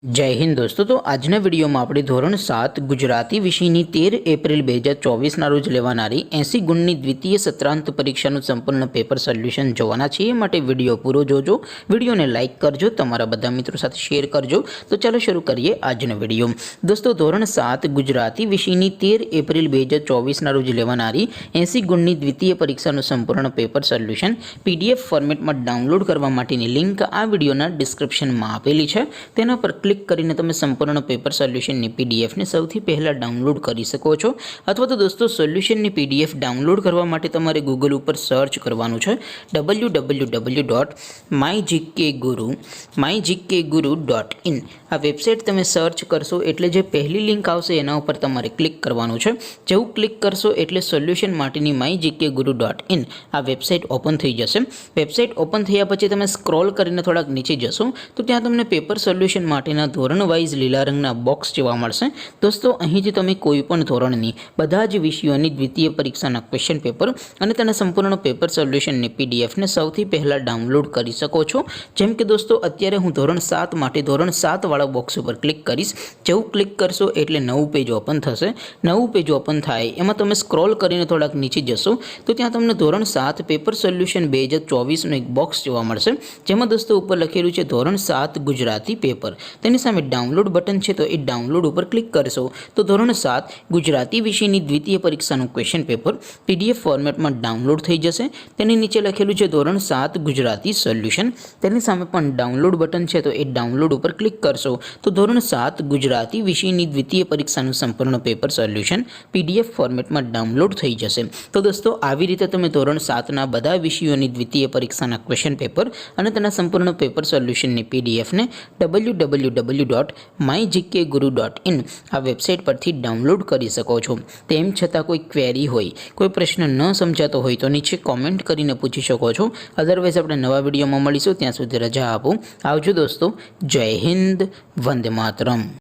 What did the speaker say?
जय हिंद दोस्तों। तो આજના વિડીયોમાં આપણે ધોરણ 7 ગુજરાતી વિષયની 13 એપ્રિલ 2024 ના રોજ લેવાનારી 80 ગુણની દ્વિતીય સત્રાંત પરીક્ષાનું સંપૂર્ણ પેપર સોલ્યુશન જોવાના છીએ। માટે વિડીયો પૂરો જોજો, વિડીયોને લાઇક કરજો, તમારા બધા મિત્રો સાથે શેર કરજો। તો ચાલો શરૂ કરીએ આજનો વિડીયો। દોસ્તો ધોરણ 7 ગુજરાતી વિષયની 13 એપ્રિલ 2024 ના રોજ લેવાનારી 80 ગુણની દ્વિતીય પરીક્ષાનું સંપૂર્ણ પેપર સોલ્યુશન PDF ફોર્મેટમાં ડાઉનલોડ કરવા માટેની લિંક આ વિડીયોના ડિસ્ક્રિપ્શનમાં આપેલી છે। તેના પર ક્લિક કરીને તમે સંપૂર્ણ પેપર સોલ્યુશનની PDF ને સૌથી પહેલા ડાઉનલોડ કરી શકો છો। અથવા તો દોસ્તો સોલ્યુશનની PDF ડાઉનલોડ કરવા માટે તમારે ગૂગલ ઉપર સર્ચ કરવાનું છે www.mygkguru.in। આ વેબસાઇટ તમે સર્ચ કરશો એટલે જે પહેલી લિંક આવશે એના ઉપર તમારે ક્લિક કરવાનું છે। જેવું ક્લિક કરશો એટલે સોલ્યુશન માટેની mygkguru.in આ વેબસાઇટ ઓપન થઈ જશે। વેબસાઇટ ઓપન થયા પછી તમે સ્ક્રોલ કરીને થોડાક નીચે જશો તો ત્યાં તમને પેપર સોલ્યુશન માટેના ધોરણ વાઇઝ લીલા રંગના બોક્સ જોવા મળશે। દોસ્તો અહીંથી તમે કોઈ પણ ધોરણની બધા જ વિષયોની દ્વિતીય પરીક્ષાના ક્વેશ્ચન પેપર અને તેના સંપૂર્ણ પેપર સોલ્યુશનની PDF ને સૌથી પહેલા ડાઉનલોડ કરી શકો છો। જેમ કે દોસ્તો અત્યારે હું ધોરણ 7 માટે ધોરણ 7 વાળા બોક્સ ઉપર ક્લિક કરીશ। જેવું ક્લિક કરશો એટલે નવું પેજ ઓપન થશે। નવું પેજ ઓપન થાય એમાં તમે સ્ક્રોલ કરીને થોડાક નીચે જશો તો ત્યાં તમને ધોરણ 7 પેપર સોલ્યુશન 2024 નું એક બોક્સ જોવા મળશે। જેમાં દોસ્તો ઉપર લખેલું છે ધોરણ 7 ગુજરાતી પેપર। તેની સામે ડાઉનલોડ બટન છે તો એ ડાઉનલોડ ઉપર ક્લિક કરશો તો ધોરણ 7 ગુજરાતી વિષયની દ્વિતીય પરીક્ષાનું ક્વેશ્ચન પેપર PDF ફોર્મેટમાં ડાઉનલોડ થઈ જશે। તેની નીચે લખેલું છે ધોરણ 7 ગુજરાતી સોલ્યુશન। તેની સામે પણ ડાઉનલોડ બટન છે તો એ ડાઉનલોડ ઉપર ક્લિક કરશો તો ધોરણ 7 ગુજરાતી વિષયની દ્વિતીય પરીક્ષાનું સંપૂર્ણ પેપર સોલ્યુશન PDF ફોર્મેટમાં ડાઉનલોડ થઈ જશે। તો દોસ્તો આવી રીતે તમે ધોરણ 7ના બધા વિષયોની દ્વિતીય પરીક્ષાના ક્વેશ્ચન પેપર અને તેના સંપૂર્ણ પેપર સોલ્યુશનની PDF ને www.mygkguru.in આ વેબસાઇટ પરથી ડાઉનલોડ કરી શકો છો। તેમ છતાં કોઈ ક્વેરી હોય, કોઈ પ્રશ્ન ન સમજાતો હોય તો નીચે કોમેન્ટ કરીને પૂછી શકો છો। અધરવાઇઝ આપણે નવા વિડીયોમાં મળીશું, ત્યાં સુધી રજા આપો। આવજો દોસ્તો। જય હિન્દ, વંદે માતરમ।